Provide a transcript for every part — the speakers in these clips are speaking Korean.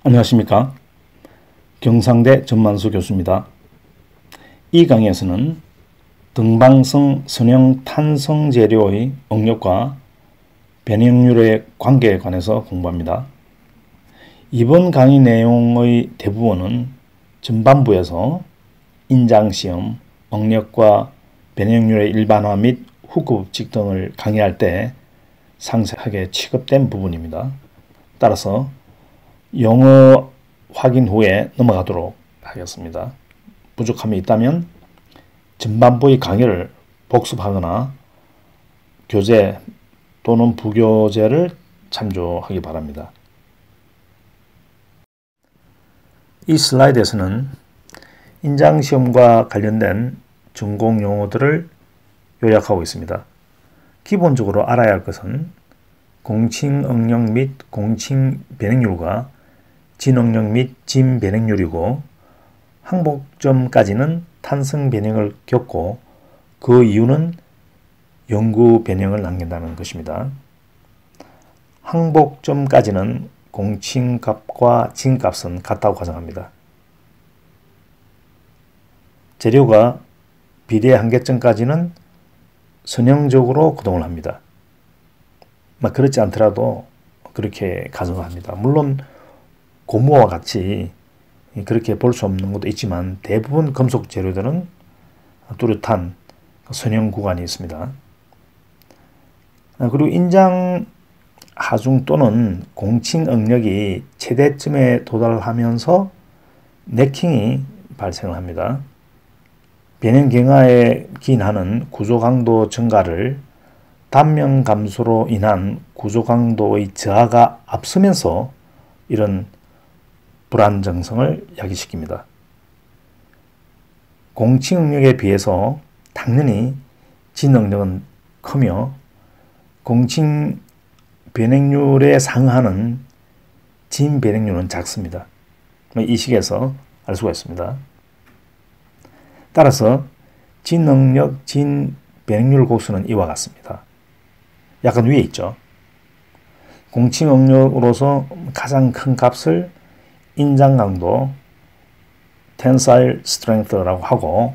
안녕하십니까. 경상대 전만수 교수입니다. 이 강의에서는 등방성 선형 탄성 재료의 응력과 변형률의 관계에 관해서 공부합니다. 이번 강의 내용의 대부분은 전반부에서 인장시험, 응력과 변형률의 일반화 및 후크 법칙 등을 강의할 때 상세하게 취급된 부분입니다. 따라서 영어 확인 후에 넘어가도록 하겠습니다. 부족함이 있다면 전반부의 강의를 복습하거나 교재 또는 부교재를 참조하기 바랍니다. 이 슬라이드에서는 인장시험과 관련된 전공 용어들을 요약하고 있습니다. 기본적으로 알아야 할 것은 공칭 응력 및 공칭 변형률과 진응력 및 진변형률이고, 항복점까지는 탄성 변형을 겪고 그 이유는 영구 변형을 남긴다는 것입니다. 항복점까지는 공칭값과 진값은 같다고 가정합니다. 재료가 비례 한계점까지는 선형적으로 구동을 합니다. 그렇지 않더라도 그렇게 가정합니다. 물론 고무와 같이 그렇게 볼 수 없는 것도 있지만 대부분 금속 재료들은 뚜렷한 선형 구간이 있습니다. 그리고 인장 하중 또는 공칭 응력이 최대점에 도달하면서 네킹이 발생을 합니다. 변형 경하에 기인하는 구조 강도 증가를 단면 감소로 인한 구조 강도의 저하가 앞서면서 이런 불안정성을 야기시킵니다. 공칭 응력에 비해서 당연히 진응력은 크며 공칭 변형률에 상하는 진 변형률은 작습니다. 이 식에서 알 수가 있습니다. 따라서 진응력, 진 변형률 고수는 이와 같습니다. 약간 위에 있죠. 공칭 응력으로서 가장 큰 값을 인장 강도, tensile strength라고 하고,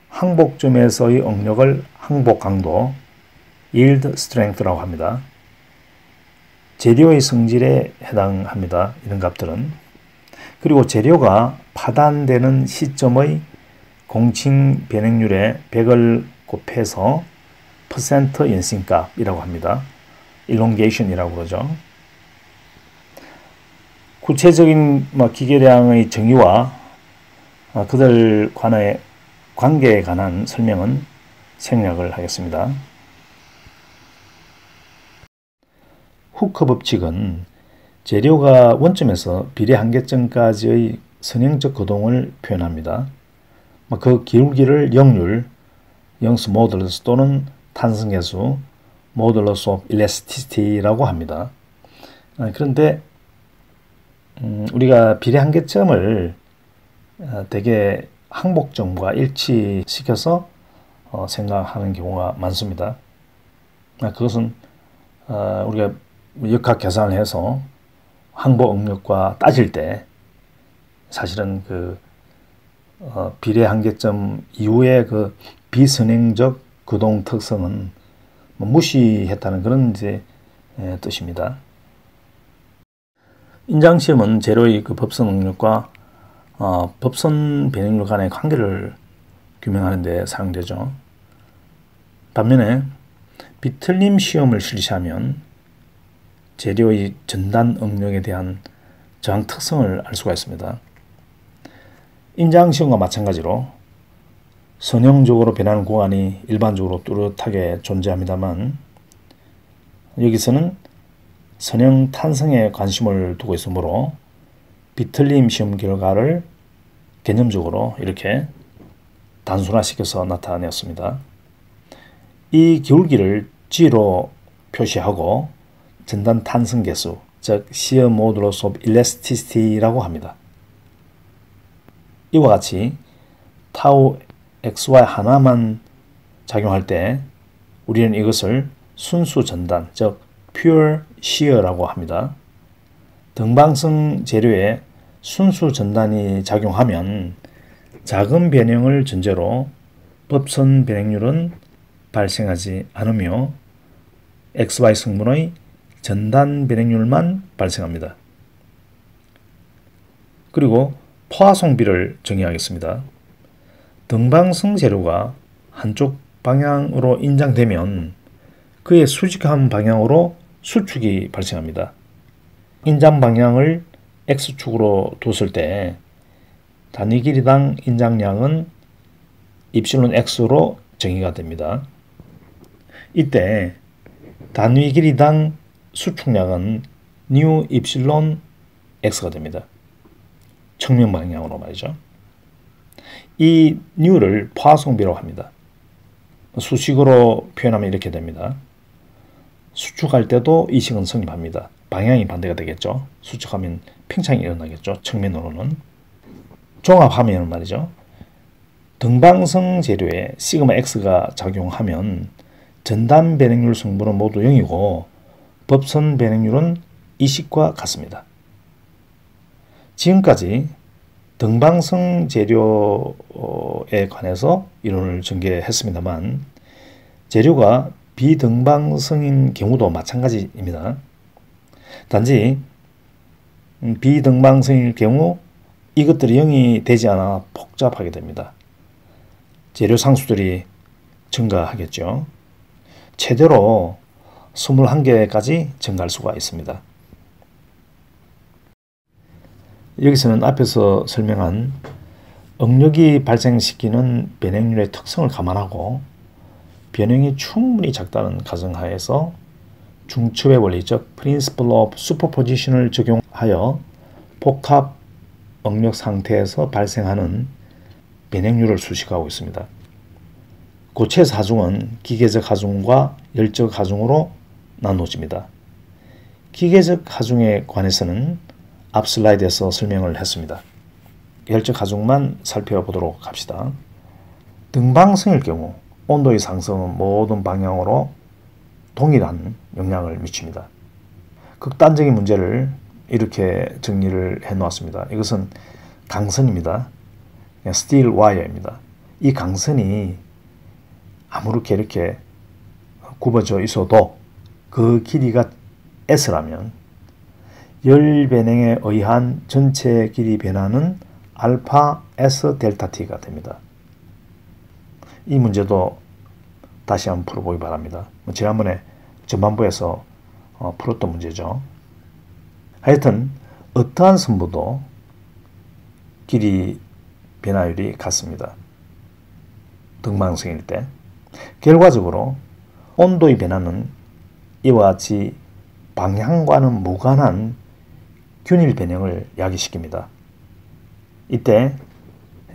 항복점에서의 응력을 항복 강도, yield strength라고 합니다. 재료의 성질에 해당합니다. 이런 값들은. 그리고 재료가 파단되는 시점의 공칭 변형률에 100을 곱해서 퍼센트 연승값이라고 합니다. elongation이라고 그러죠. 구체적인 기계량의 정의와 그들 간의 관계에 관한 설명은 생략을 하겠습니다. 후크 법칙은 재료가 원점에서 비례 한계점까지의 선형적 거동을 표현합니다. 그 기울기를 역률, 영스 모듈러스 또는 탄성계수, 모듈러스 오브 일래스티시티라고 합니다. 그런데 우리가 비례 한계점을 대개 항복점과 일치시켜서 생각하는 경우가 많습니다. 그것은 우리가 역학 계산을 해서 항복 응력과 따질 때 사실은 그 비례 한계점 이후의 그 비선행적 구동 특성은 무시했다는 그런 뜻입니다. 인장시험은 재료의 그 법선 응력과 법선 변형률 간의 관계를 규명하는 데 사용되죠. 반면에 비틀림 시험을 실시하면 재료의 전단 응력에 대한 저항 특성을 알 수가 있습니다. 인장시험과 마찬가지로 선형적으로 변하는 구간이 일반적으로 뚜렷하게 존재합니다만, 여기서는 선형 탄성에 관심을 두고 있으므로 비틀림 시험 결과를 개념적으로 이렇게 단순화시켜서 나타내었습니다. 이 기울기를 G로 표시하고 전단 탄성 계수, 즉 shear modulus of elasticity라고 합니다. 이와 같이 타우 xy 하나만 작용할 때 우리는 이것을 순수 전단, 즉 pure shear라고 합니다. 등방성 재료에 순수 전단이 작용하면 작은 변형을 전제로 법선 변형률은 발생하지 않으며 XY 성분의 전단 변형률만 발생합니다. 그리고 포화송비를 정의하겠습니다. 등방성 재료가 한쪽 방향으로 인장되면 그의 수직한 방향으로 수축이 발생합니다. 인장 방향을 X축으로 뒀을 때 단위 길이당 인장량은 X로 정의가 됩니다. 이때 단위 길이당 수축량은 뉴 입실론 X가 됩니다. 측면 방향으로 말이죠. 이 뉴를 포화송비라고 합니다. 수식으로 표현하면 이렇게 됩니다. 수축할 때도 이 식은 성립합니다. 방향이 반대가 되겠죠. 수축하면 팽창이 일어나겠죠. 측면으로는. 종합하면 말이죠. 등방성 재료에 시그마 X가 작용하면 전단 변형률 성분은 모두 0이고 법선 변형률은 이 식과 같습니다. 지금까지 등방성 재료에 관해서 이론을 전개했습니다만 재료가 비등방성인 경우도 마찬가지입니다. 단지 비등방성일 경우 이것들이 0이 되지 않아 복잡하게 됩니다. 재료 상수들이 증가하겠죠. 최대로 21개까지 증가할 수가 있습니다. 여기서는 앞에서 설명한 응력이 발생시키는 변형률의 특성을 감안하고 변형이 충분히 작다는 가정하에서 중첩의 원리, 즉 Principle of Superposition을 적용하여 복합 응력 상태에서 발생하는 변형률을 수식하고 있습니다. 고체에서 하중은 기계적 하중과 열적 하중으로 나눠집니다. 기계적 하중에 관해서는 앞 슬라이드에서 설명을 했습니다. 열적 하중만 살펴보도록 합시다. 등방성일 경우 온도의 상승은 모든 방향으로 동일한 영향을 미칩니다. 극단적인 문제를 이렇게 정리를 해 놓았습니다. 이것은 강선입니다. 스틸 와이어입니다. 이 강선이 아무렇게 이렇게 굽어져 있어도 그 길이가 S라면 열 변형에 의한 전체 길이 변화는 알파 S 델타 T가 됩니다. 이 문제도 다시 한번 풀어보기 바랍니다. 지난번에 전반부에서 풀었던 문제죠. 하여튼 어떠한 선보도 길이 변화율이 같습니다. 등방성일 때. 결과적으로 온도의 변화는 이와 같이 방향과는 무관한 균일 변형을 야기시킵니다. 이때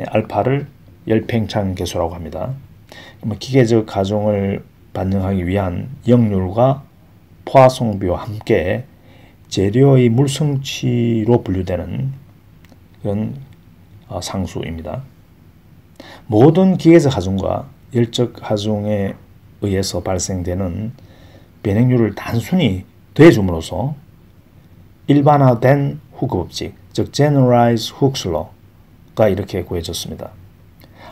알파를 열팽창 계수라고 합니다. 기계적 가정을 반영하기 위한 역률과 포화송비와 함께 재료의 물성치로 분류되는 그런 상수입니다. 모든 기계적 하중과 열적 하중에 의해서 발생되는 변형률을 단순히 더해줌으로써 일반화된 후크 법칙, 즉 Generalized Hooke's Law가 이렇게 구해졌습니다.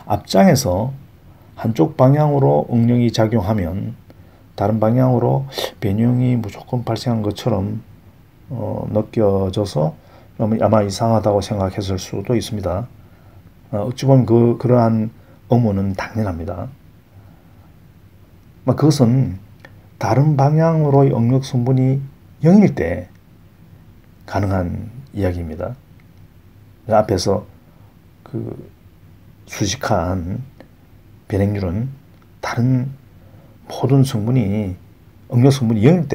앞장에서 한쪽 방향으로 응력이 작용하면 다른 방향으로 변형이 무조건 발생한 것처럼 느껴져서 아마 이상하다고 생각했을 수도 있습니다. 어찌 보면 그러한 의문은 당연합니다. 그것은 다른 방향으로의 응력 성분이 0일 때 가능한 이야기입니다. 앞에서 그 수직한 변형률은 다른 모든 성분이 응력 성분이 0일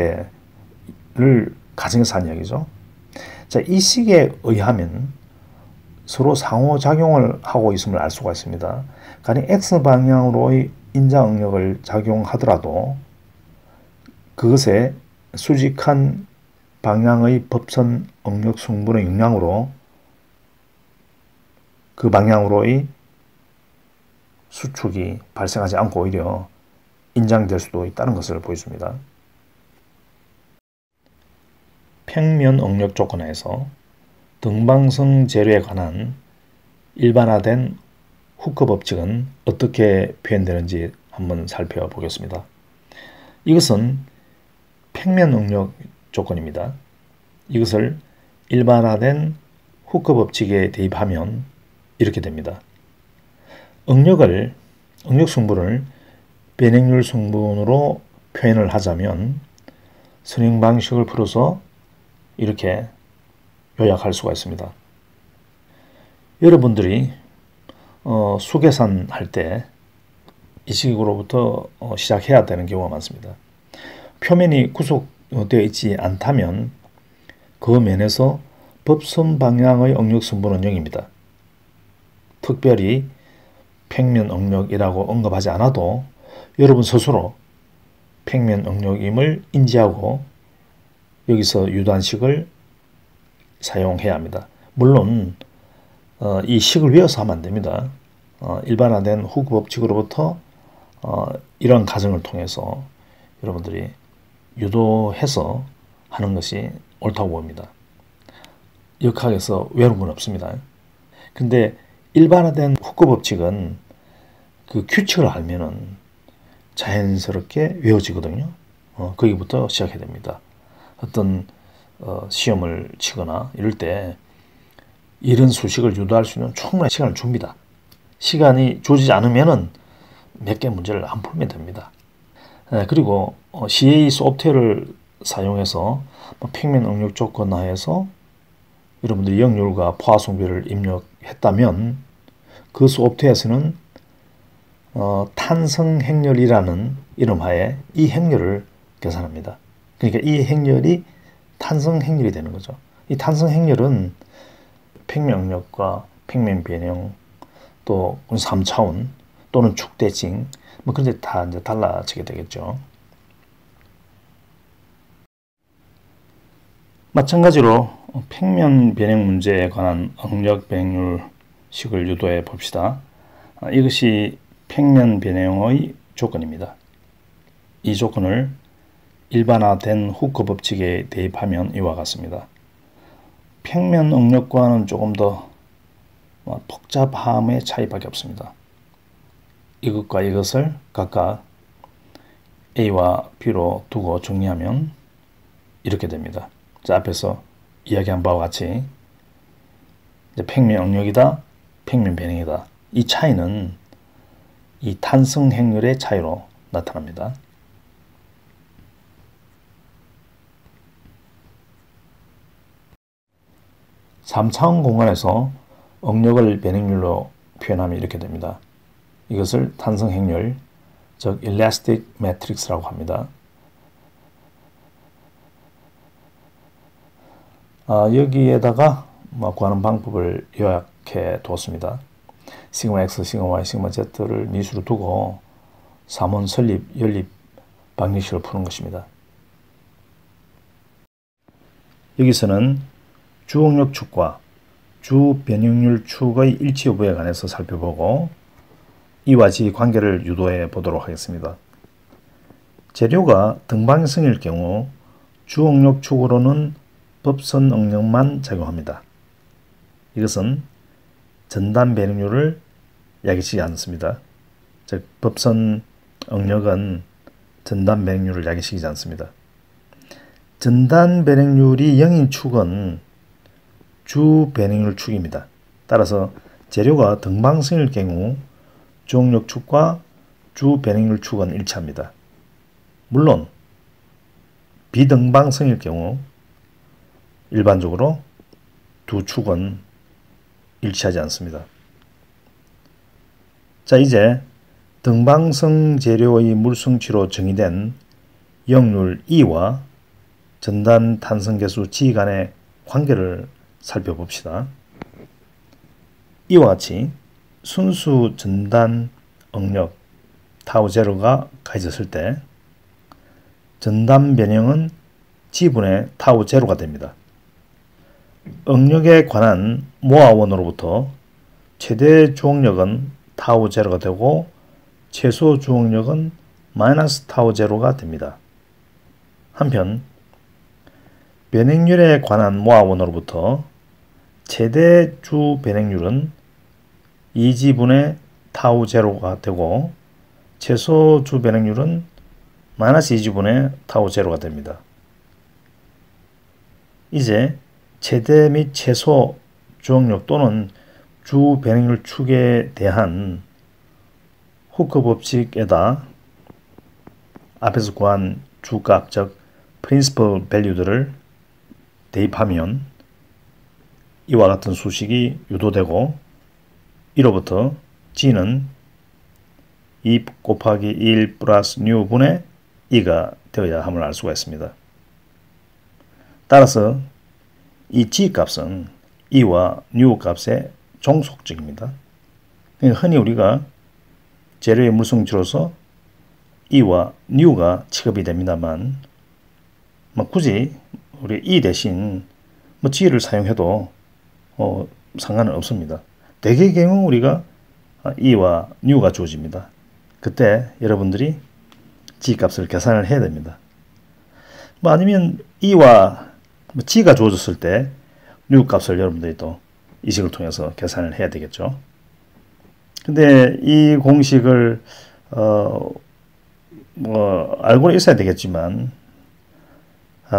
때를 가정해서 한 이야기죠. 자, 이 식에 의하면 서로 상호작용을 하고 있음을 알 수가 있습니다. 가령 X방향으로의 인자 응력을 작용하더라도 그것에 수직한 방향의 법선 응력 성분의 영향으로 그 방향으로의 수축이 발생하지 않고 오히려 인장될 수도 있다는 것을 보여줍니다. 평면 응력 조건에서 등방성 재료에 관한 일반화된 후크 법칙은 어떻게 표현되는지 한번 살펴보겠습니다. 이것은 평면 응력 조건입니다. 이것을 일반화된 후크 법칙에 대입하면 이렇게 됩니다. 응력 성분을 변행률 성분으로 표현을 하자면 선행 방식을 풀어서 이렇게 요약할 수가 있습니다. 여러분들이 수계산 할 때 이 식으로부터 시작해야 되는 경우가 많습니다. 표면이 구속되어 있지 않다면 그 면에서 법선 방향의 응력 성분은 0입니다. 특별히 평면 응력이라고 언급하지 않아도 여러분 스스로 평면 응력임을 인지하고 여기서 유도한식을 사용해야 합니다. 물론 이 식을 외워서 하면 안 됩니다. 일반화된 후크 법칙으로부터 이런 과정을 통해서 여러분들이 유도해서 하는 것이 옳다고 봅니다. 역학에서 외우는 건 없습니다. 근데 일반화된 후크 법칙은 그 규칙을 알면은 자연스럽게 외워지거든요. 거기부터 시작해야 됩니다. 어떤 시험을 치거나 이럴 때 이런 수식을 유도할 수 있는 충분한 시간을 줍니다. 시간이 주어지지 않으면은 몇 개 문제를 안 풀면 됩니다. 그리고 CA 소프트웨어를 사용해서 평면 응력 조건 하에서 여러분들이 역률과 포화성비를 입력했다면 그 소프트웨어에서는 탄성 행렬이라는 이름하에 이 행렬을 계산합니다. 그러니까 이 행렬이 탄성 행렬이 되는 거죠. 이 탄성 행렬은 평면 응력과 평면 변형 또 3차원 또는 축대칭 뭐 그런 데 다 이제 달라지게 되겠죠. 마찬가지로 평면 변형 문제에 관한 응력 변형률 식을 유도해 봅시다. 이것이 평면 변형의 조건입니다. 이 조건을 일반화된 후크 법칙에 대입하면 이와 같습니다. 평면 응력과는 조금 더 복잡함의 차이밖에 없습니다. 이것과 이것을 각각 A와 B로 두고 정리하면 이렇게 됩니다. 자, 앞에서 이야기한 바와 같이 평면 응력이다, 평면 변형이다. 이 차이는 이 탄성 행렬의 차이로 나타납니다. (3차원) 공간에서 응력을 변형률로 표현하면 이렇게 됩니다. 이것을 탄성 행렬, 즉 elastic matrix라고 합니다. 여기에다가 구하는 방법을 요약해 두었습니다. 시그마 x, 시그마 y, 시그마 z를 미수로 두고 3원 설립, 연립 방정식을 푸는 것입니다. 여기서는 주응력 축과 주 변형률 축의 일치 여부에 관해서 살펴보고 이와 지 관계를 유도해 보도록 하겠습니다. 재료가 등방성일 경우 주응력 축으로는 법선 응력만 작용합니다. 이것은 전단 변형률을 야기시키지 않습니다. 즉 법선 응력은 전단 변형률을 야기시키지 않습니다. 전단 변형률이 0인 축은 주 변형률 축입니다. 따라서 재료가 등방성일 경우 주응력 축과 주 변형률 축은 일치합니다. 물론 비등방성일 경우 일반적으로 두 축은 일치하지 않습니다. 자, 이제 등방성 재료의 물성치로 정의된 역률 E와 전단 탄성계수 G 간의 관계를 살펴봅시다. 이와 같이 순수 전단 응력 타우 제로가 가해졌을 때 전단 변형은 G분의 타우 제로가 됩니다. 응력에 관한 모아원으로부터 최대 주응력은 타우 제로가 되고 최소 주응력은 마이너스 타우 제로가 됩니다. 한편 변행률에 관한 모아원으로부터 최대 주 변행률은 2지분의 타우 제로가 되고 최소 주 변행률은 마이너스 2지분의 타우 제로가 됩니다. 이제 최대 및 최소 주억력 또는 주 변행률 축에 대한 후크 법칙에다 앞에서 구한 주값, 즉 principal value들을 대입하면 이와 같은 수식이 유도되고 이로부터 g는 2 곱하기 1 플러스 뉴분의 2가 되어야 함을 알 수가 있습니다. 따라서 이 g 값은 2와 new 값의 종속적입니다. 흔히 우리가 재료의 물성치로서 2와 new가 취급이 됩니다만 굳이 우리 2 대신 g를 사용해도 상관은 없습니다. 대개의 경우 우리가 2와 new가 주어집니다. 그때 여러분들이 g 값을 계산을 해야 됩니다. 아니면 2와 g가 주어졌을 때 new 값을 여러분들이 또 이 식을 통해서 계산을 해야 되겠죠. 근데 이 공식을 알고는 있어야 되겠지만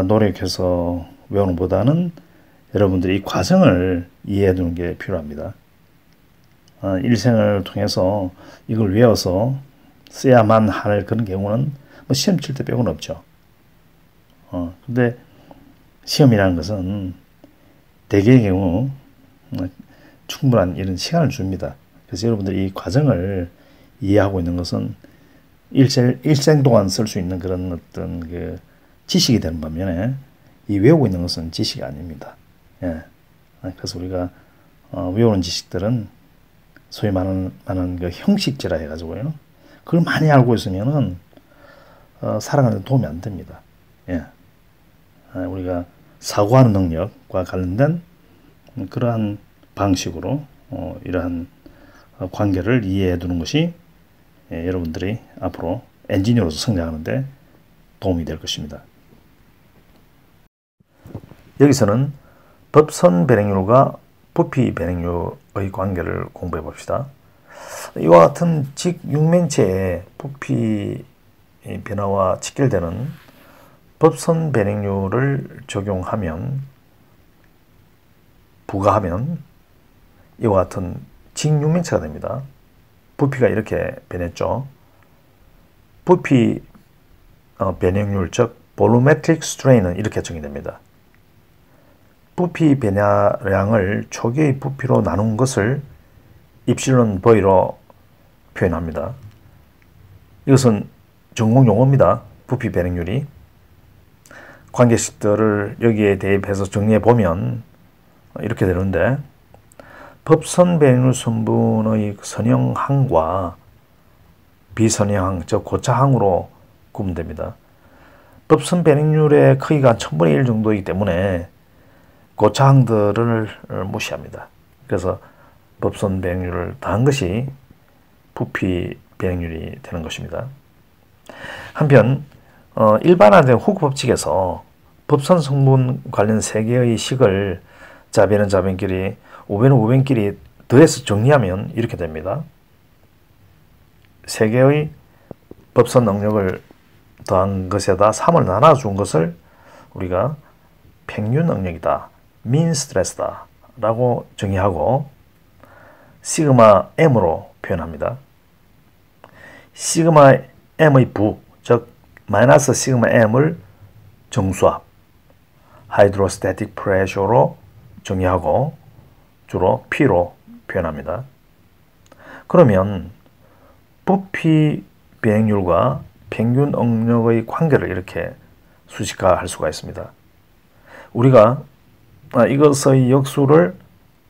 노력해서 외우는 보다는 여러분들이 이 과정을 이해해 두는 게 필요합니다. 일생을 통해서 이걸 외워서 써야만 할 그런 경우는 시험 칠 때 빼고는 없죠. 근데 시험이라는 것은 대개의 경우 충분한 이런 시간을 줍니다. 그래서 여러분들이 이 과정을 이해하고 있는 것은 일생 동안 쓸 수 있는 그런 어떤 그 지식이 되는 반면에 이 외우고 있는 것은 지식이 아닙니다. 예. 그래서 우리가 외우는 지식들은 소위 말하는 그 형식제라 해가지고요. 그걸 많이 알고 있으면은 살아가는 데 도움이 안 됩니다. 예. 우리가 사고하는 능력과 관련된 그러한 방식으로 이러한 관계를 이해해 두는 것이 여러분들이 앞으로 엔지니어로서 성장하는데 도움이 될 것입니다. 여기서는 법선 변행률과 부피 변행률의 관계를 공부해 봅시다. 이와 같은 직육면체의 부피 변화와 직결되는 법선 변행률을 적용하면 부가하면 이와 같은 직육면체가 됩니다. 부피가 이렇게 변했죠. 부피 변형률, 즉 볼루메트릭 스트레인은 이렇게 정의됩니다. 부피 변화량을 초기의 부피로 나눈 것을 입실론 V로 표현합니다. 이것은 전공 용어입니다. 부피 변형률이. 관계식들을 여기에 대입해서 정리해 보면 이렇게 되는데, 법선 변형률 성분의 선형항과 비선형항, 즉 고차항으로 구분됩니다. 법선 변형률의 크기가 1000분의 1 정도이기 때문에 고차항들을 무시합니다. 그래서 법선 변형률을 더한 것이 부피 변형률이 되는 것입니다. 한편 일반화된 후크 법칙에서 법선 성분 관련 3개의 식을 자변은 자변끼리, 우변은 우변끼리 더해서 정리하면 이렇게 됩니다. 3개의 법선 능력을 더한 것에다 3을 나눠준 것을 우리가 평균 능력이다, mean stress다 라고 정의하고 시그마 m으로 표현합니다. 시그마 m의 부, 즉 마이너스 시그마 m을 정수압, 하이드로스태틱 프레셔로 정의하고 주로 P로 표현합니다. 그러면 부피 변형률과 평균 응력의 관계를 이렇게 수식화할 수가 있습니다. 우리가 이것의 역수를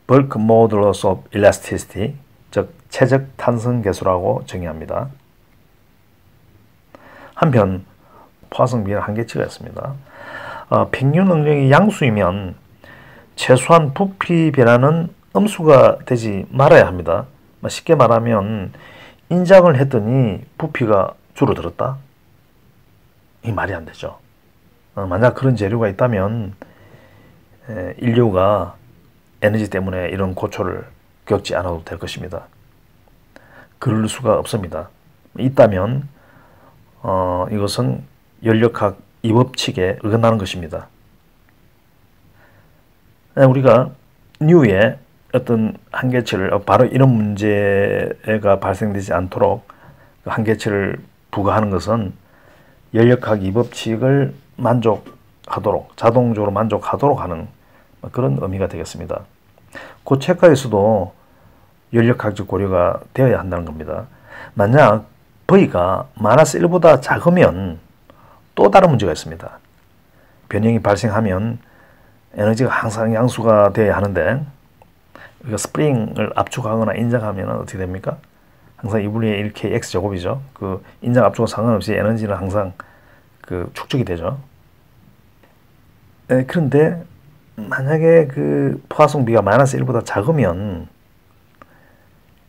Bulk Modulus of Elasticity, 즉 최적 탄성 계수라고 정의합니다. 한편 포화성 비례 한계치가 있습니다. 평균 응력이 양수이면 최소한 부피 변화는 음수가 되지 말아야 합니다. 쉽게 말하면 인장을 했더니 부피가 줄어들었다? 이 말이 안 되죠. 만약 그런 재료가 있다면 인류가 에너지 때문에 이런 고초를 겪지 않아도 될 것입니다. 그럴 수가 없습니다. 있다면 이것은 연력학 이 법칙에 어긋나는 것입니다. 우리가 뉴의 어떤 한계치를 바로 이런 문제가 발생되지 않도록 한계치를 부과하는 것은 연력학 이 법칙을 만족하도록 자동적으로 만족하도록 하는 그런 의미가 되겠습니다. 고체과에서도 연력학적 고려가 되어야 한다는 겁니다. 만약 V가 마이너스 1보다 작으면 또 다른 문제가 있습니다. 변형이 발생하면 에너지가 항상 양수가 되어야 하는데 우리가 스프링을 압축하거나 인장하면 어떻게 됩니까? 항상 2분의 1k x제곱이죠. 그 인장 압축과 상관없이 에너지는 항상 그 축적이 되죠. 그런데 만약에 그 포화성비가 마이너스 1보다 작으면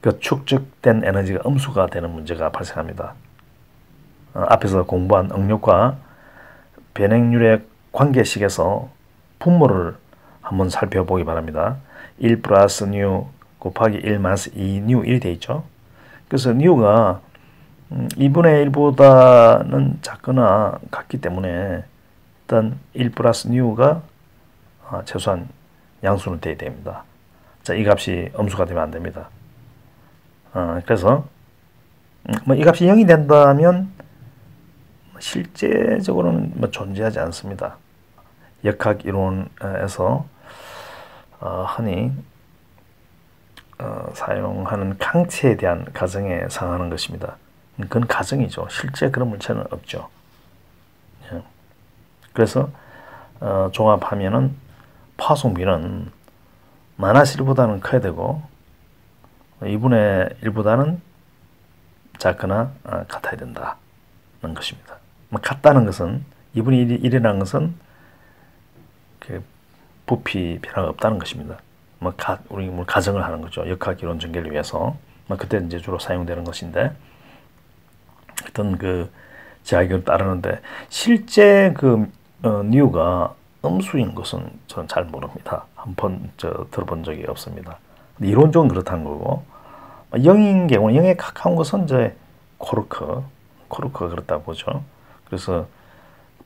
그 축적된 에너지가 음수가 되는 문제가 발생합니다. 앞에서 공부한 응력과 변행률의 관계식에서 분모를 한번 살펴보기 바랍니다. 1 플러스 뉴 곱하기 1 마이너스 2 뉴 1이 되어 있죠. 그래서 뉴가 2분의 1보다는 작거나 같기 때문에 일단 1 플러스 뉴가 최소한 양수는 되어야 됩니다. 자, 이 값이 음수가 되면 안 됩니다. 그래서 이 값이 0이 된다면 실제적으로는 존재하지 않습니다. 역학 이론에서 흔히 사용하는 강체에 대한 가정에 상하는 것입니다. 그건 가정이죠. 실제 그런 물체는 없죠. 그래서 종합하면은 파송비는 마이너스 1보다는 커야 되고 2분의 1보다는 작거나 같아야 된다는 것입니다. 같다는 것은 2분의 1이라는 것은 그 부피 변화가 없다는 것입니다. 우리 가정을 하는 거죠. 역학 이론 전개를 위해서. 그때 이제 주로 사용되는 것인데 어떤 그 제약을 따르는데 실제 그 뉴가 음수인 것은 저는 잘 모릅니다. 한번 들어본 적이 없습니다. 이론적으로 그렇다는 거고 0인 경우는 0에 가까운 것은 이제 코르크가 그렇다고 보죠. 그래서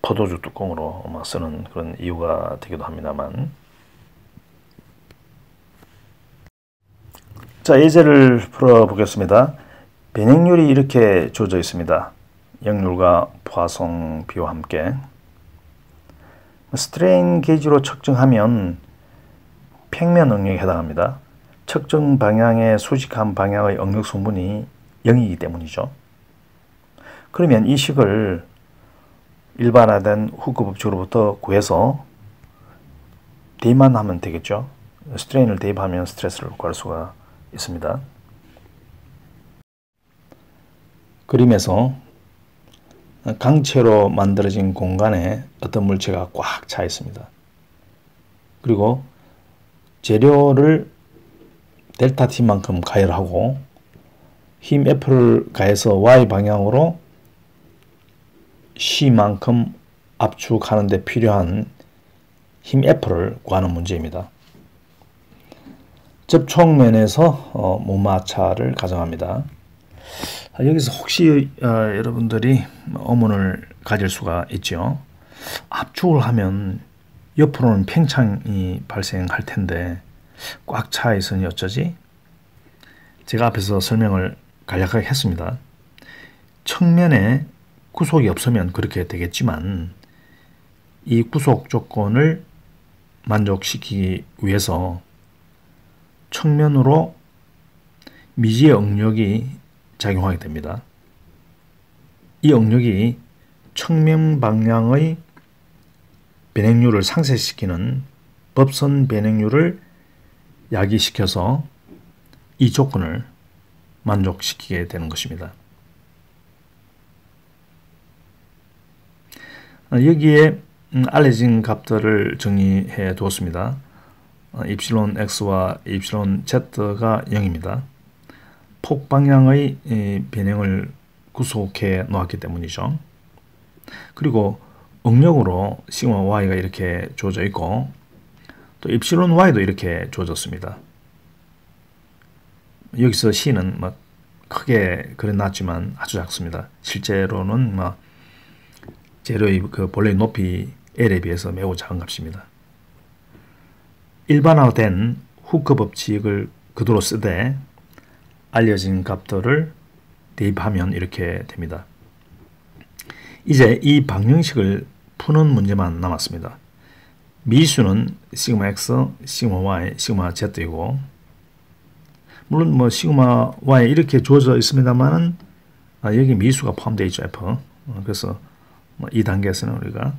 포도주 뚜껑으로 쓰는 그런 이유가 되기도 합니다만. 자, 예제를 풀어보겠습니다. 변형률이 이렇게 주어져 있습니다. 역률과 포화성 비와 함께 스트레인 게이지로 측정하면 평면 응력에 해당합니다. 측정 방향의 수직한 방향의 응력 성분이 0이기 때문이죠. 그러면 이 식을 일반화된 후크 법칙으로부터 구해서 대입만 하면 되겠죠. 스트레인을 대입하면 스트레스를 구할 수가 있습니다. 그림에서 강체로 만들어진 공간에 어떤 물체가 꽉 차 있습니다. 그리고 재료를 델타 T만큼 가열하고 힘 F를 가해서 Y 방향으로 C만큼 압축하는 데 필요한 힘 F를 구하는 문제입니다. 접촉면에서 무마차를 가정합니다. 여기서 혹시 여러분들이 의문을 가질 수가 있죠. 압축을 하면 옆으로는 팽창이 발생할 텐데 꽉 차 있으니 어쩌지? 제가 앞에서 설명을 간략하게 했습니다. 측면에 구속이 없으면 그렇게 되겠지만 이 구속 조건을 만족시키기 위해서 측면으로 미지의 응력이 작용하게 됩니다. 이 응력이 측면 방향의 변행률을 상쇄시키는 법선 변행률을 야기시켜서 이 조건을 만족시키게 되는 것입니다. 여기에 알려진 값들을 정의해 두었습니다. 입실론 x와 입실론 z가 0입니다. 폭 방향의 변형을 구속해 놓았기 때문이죠. 그리고 응력으로 시그마 y가 이렇게 주어져 있고 또 입실론 y도 이렇게 주어졌습니다. 여기서 c는 막 크게 그려놨지만 아주 작습니다. 실제로는 재료의 그 본래 높이 L에 비해서 매우 작은 값입니다. 일반화된 후크 법칙을 그대로 쓰되 알려진 값들을 대입하면 이렇게 됩니다. 이제 이 방정식을 푸는 문제만 남았습니다. 미수는 시그마 x, 시그마 y, 시그마 z이고, 물론 시그마 y 이렇게 주어져 있습니다만은 여기 미수가 포함되어 있죠, f. 그래서 이 단계에서는 우리가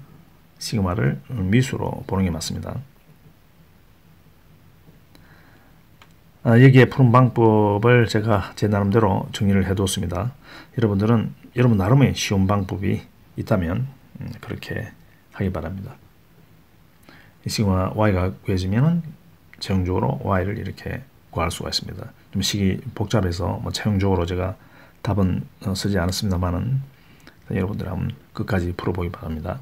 시그마를 미수로 보는 게 맞습니다. 여기에 푸는 방법을 제가 제 나름대로 정리를 해두었습니다. 여러분들은 여러분 나름의 쉬운 방법이 있다면 그렇게 하기 바랍니다. 시그마 y가 구해지면 최종적으로 y를 이렇게 구할 수가 있습니다. 좀 식이 복잡해서 최종적으로 제가 답은 쓰지 않았습니다만은 여러분들 한번 끝까지 풀어보기 바랍니다.